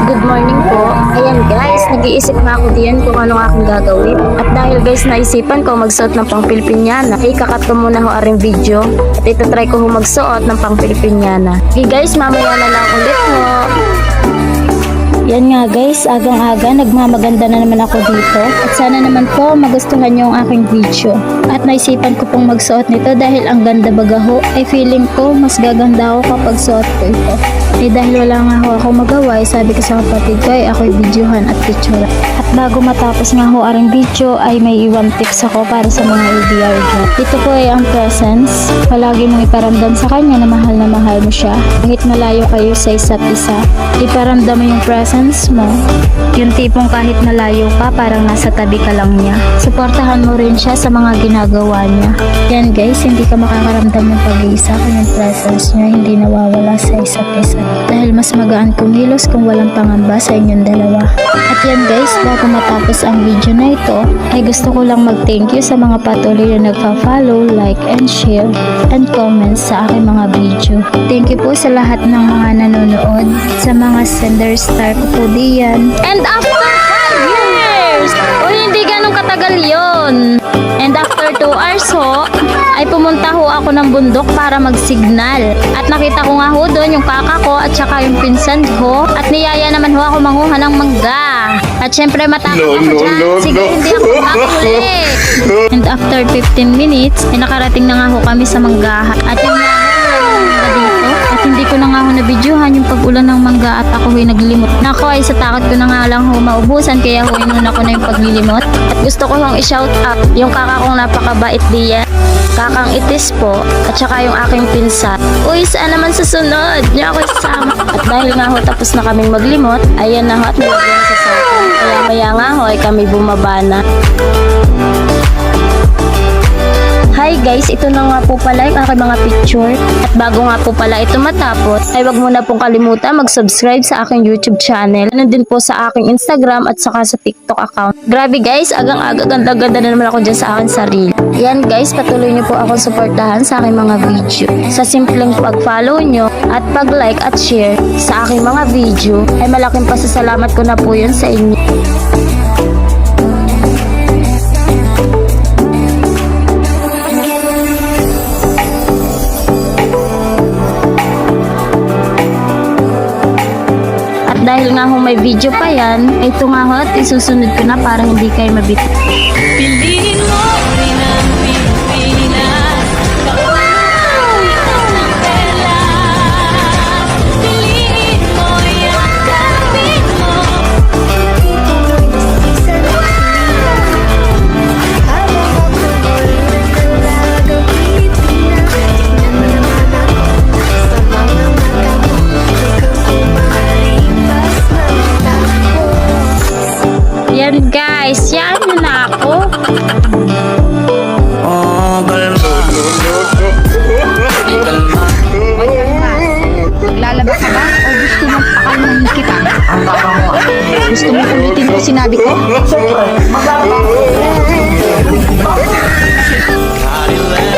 good morning po. Ayan guys, nag-iisip na ako diyan kung anong aking gagawin. At dahil guys, naisipan ko magsuot ng pang Pilipinyana, ay kakat ko muna ho aring video. At itatry ko ho magsuot ng pang Pilipinyana. Okay guys, mamaya na lang ulit ho. Yan nga guys, agang-aga nagmamaganda na naman ako dito. At sana naman po magustuhan nyo ang aking video. At naisipan ko pong magsuot nito dahil ang ganda baga ho, ay feeling ko mas gaganda ako kapag suot ko ito. Eh dahil wala nga ho ako magawa, sabi ko sa kapatid ko ay ako'y videohan at picture. At bago matapos nga ho aring video ay may iwan tips ako para sa mga LDR dyan. Ito po ay ang presence. Palagi mong iparamdam sa kanya na mahal mo siya. Kahit malayo kayo sa isa't isa, iparamdam mo yung presence mo. Yung tipong kahit malayo ka, parang nasa tabi ka lang niya. Suportahan mo rin siya sa mga ginagawa niya. Yan guys, hindi ka makakaramdam ng pag-iisa kung yung presence niya hindi nawawala sa isa't isa. Dahil mas magaan kumilos kung walang pangamba sa inyong dalawa. At yan guys, bago matapos ang video na ito, ay gusto ko lang mag-thank you sa mga patuloy na nagpa-follow, like, and share, and comment sa aking mga video. Thank you po sa lahat ng mga nanonood, sa mga sender star ko po diyan. And after 5 years! O hindi ganun katagal yon. And after 2 hours ho, ay pumunta ho ako ng bundok para mag-signal. At nakita ko nga ho doon yung kaka ko at saka yung pinsan ko. At niyaya naman ho ako manguha ng mangga. At syempre matakot ako dyan. Sige, hindi ako makakuli. And after 15 minutes, ay nakarating na nga ho kami sa manggahan. At yung nga ho, dito. At hindi ko na nga ho nabidyohan yung pag-ulan ng mangga at ako ho'y naglimot. Nako ay sa takot ko na nga lang ho maubusan kaya ho inuna ko na yung paglilimot. At gusto ko hong i-shout out yung kaka kong napakabait diyan. Kakang Itis po, at saka yung aking pinsan. Uy, saan naman sa sunod? Niya ako isama. At dahil nga ho tapos na kaming maglimot, ayan na ho at nilagyan sa sakon. Kaya maya nga ho ay kami bumaba na. Hi guys, ito na nga po pala yung aking mga picture. At bago nga po pala ito matapos, ay wag mo na pong kalimutan mag-subscribe sa aking YouTube channel. Ano din po sa aking Instagram at saka sa TikTok account. Grabe guys, agang-aga ganda-ganda na naman ako dyan sa aking sarili. Yan guys, patuloy niyo po akong suportahan sa aking mga video. Sa simpleng pag-follow nyo at pag-like at share sa aking mga video, ay malaking pasasalamat ko na po yun sa inyo. Dahil nga ho may video pa yan, ito nga ho at isusunod ko na para hindi kayo mabito. Piliin mo rin ang Pilipinas. Kawalan ng pera. Piliin mo yung kapit mo. Habang pagtuloy ng dalagang Pilipinas, tignan mo naman ako sa mga mata mo. Ikaw kumalipas ng takbo. Yan guys, yan na ako. Lalaba ka ba? O gusto mong pakalmahin kita? Gusto mong ulitin ko sinabi ko? Cadillac.